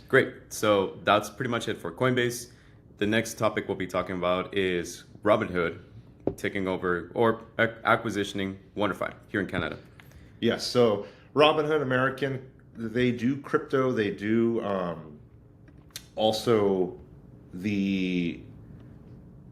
Great. So that's pretty much it for Coinbase. The next topic we'll be talking about is Robinhood taking over or acquisitioning WonderFi here in Canada. Yes, so Robinhood American, they do crypto, they do also the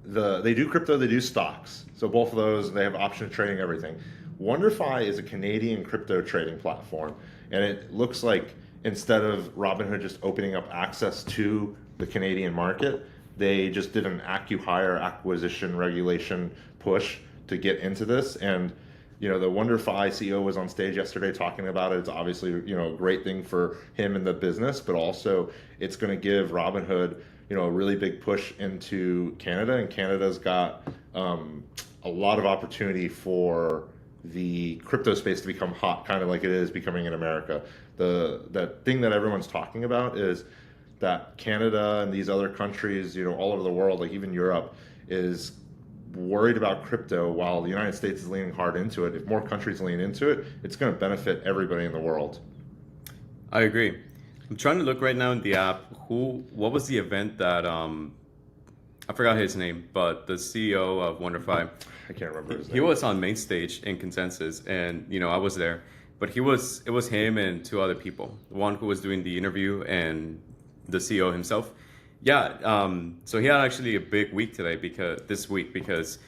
they do crypto, they do stocks. So both of those, they have option trading, everything. WonderFi is a Canadian crypto trading platform, and it looks like instead of Robinhood just opening up access to the Canadian market, they just did an acqui-hire acquisition regulation push to get into this. And the WonderFi CEO was on stage yesterday talking about it. It's obviously a great thing for him and the business, but also it's going to give Robinhood a really big push into Canada, and Canada's got a lot of opportunity for the crypto space to become hot, kind of like it is becoming in America. The thing that everyone's talking about is that Canada and these other countries, all over the world, like even Europe, is worried about crypto while the United States is leaning hard into it. If more countries lean into it, it's going to benefit everybody in the world. I agree. I'm trying to look right now in the app. What was the event that I forgot his name, but the CEO of WonderFi, I can't remember his name. he was on main stage in Consensus, and I was there. But it was him and two other people. One who was doing the interview and the CEO himself. Yeah, so he had actually a big week today because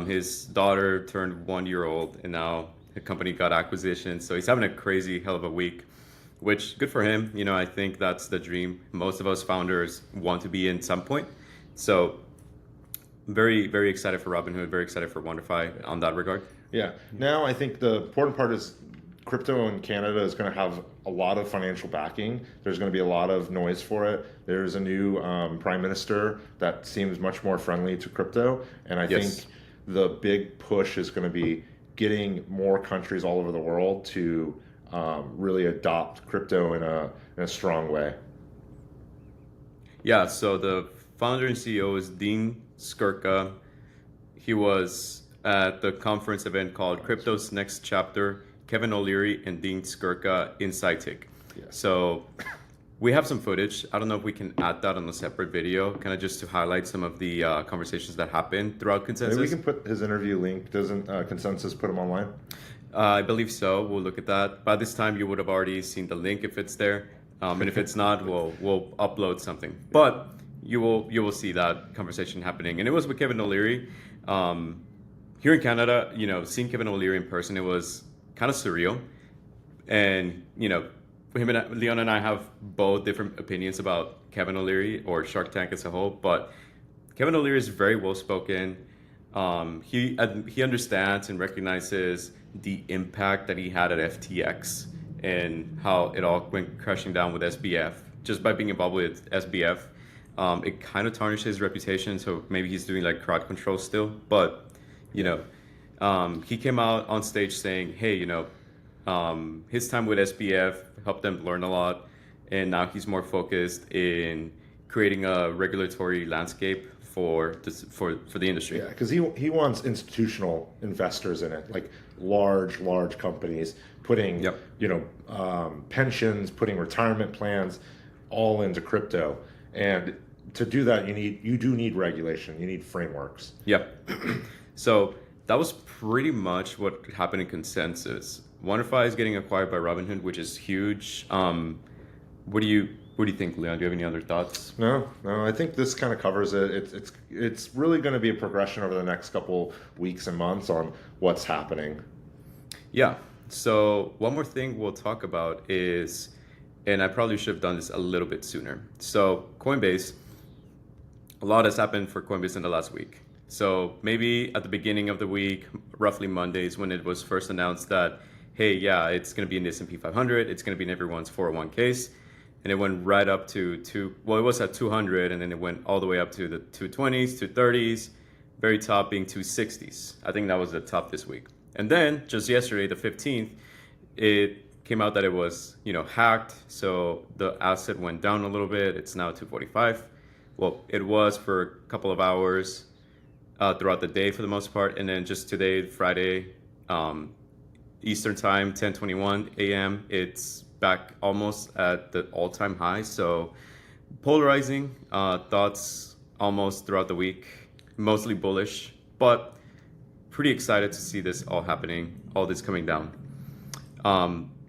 his daughter turned 1 year old, and now the company got acquisition. So he's having a crazy hell of a week, which good for him. I think that's the dream most of us founders want to be in some point. So very, very excited for Robinhood, very excited for WonderFi on that regard. Yeah. Now I think the important part is crypto in Canada is going to have a lot of financial backing. There's going to be a lot of noise for it. There's a new prime minister that seems much more friendly to crypto. And I think the big push is going to be getting more countries all over the world to really adopt crypto in a strong way. Yeah, so the founder and CEO is Dean Skirka. He was at the conference event called Crypto's Next Chapter. Kevin O'Leary and Dean Skirka inside take. Yeah. So we have some footage. I don't know if we can add that on a separate video, kind of just to highlight some of the conversations that happened throughout Consensus. Maybe we can put his interview link. Doesn't Consensus put him online? I believe so. We'll look at that. By this time, you would have already seen the link if it's there, and if it's not, we'll upload something. But you will see that conversation happening, and it was with Kevin O'Leary. Here in Canada, seeing Kevin O'Leary in person, it was kind of surreal. And, him and Leon and I have both different opinions about Kevin O'Leary or Shark Tank as a whole, but Kevin O'Leary is very well spoken. He understands and recognizes the impact that he had at FTX and how it all went crashing down with SBF. Just by being involved with SBF, it kind of tarnished his reputation. So maybe he's doing like crowd control still, but he came out on stage saying, hey, his time with SBF helped them learn a lot, and now he's more focused in creating a regulatory landscape for the industry. Yeah, because he wants institutional investors in it, like large companies putting pensions, putting retirement plans all into crypto. And to do that, you do need regulation. You need frameworks. Yep. So that was pretty much what happened in Consensus. WonderFi is getting acquired by Robinhood, which is huge. What do you think, Leon? Do you have any other thoughts? No. I think this kind of covers it. It's really going to be a progression over the next couple weeks and months on what's happening. Yeah. So one more thing we'll talk about is, and I probably should have done this a little bit sooner. So Coinbase, a lot has happened for Coinbase in the last week. So maybe at the beginning of the week, roughly Mondays, when it was first announced that, hey, yeah, it's going to be in the S&P 500, it's going to be in everyone's 401ks, and it went right up to it was at 200, and then it went all the way up to the 220s, 230s, very top being 260s. I think that was the top this week. And then just yesterday, the 15th, it came out that it was, hacked. So the asset went down a little bit. It's now 245. Well, it was for a couple of hours throughout the day for the most part. And then just today, Friday, Eastern time, 10:21 a.m., it's back almost at the all-time high. So polarizing thoughts almost throughout the week, mostly bullish, but pretty excited to see this all happening, all this coming down.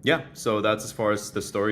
Yeah, so that's as far as the story.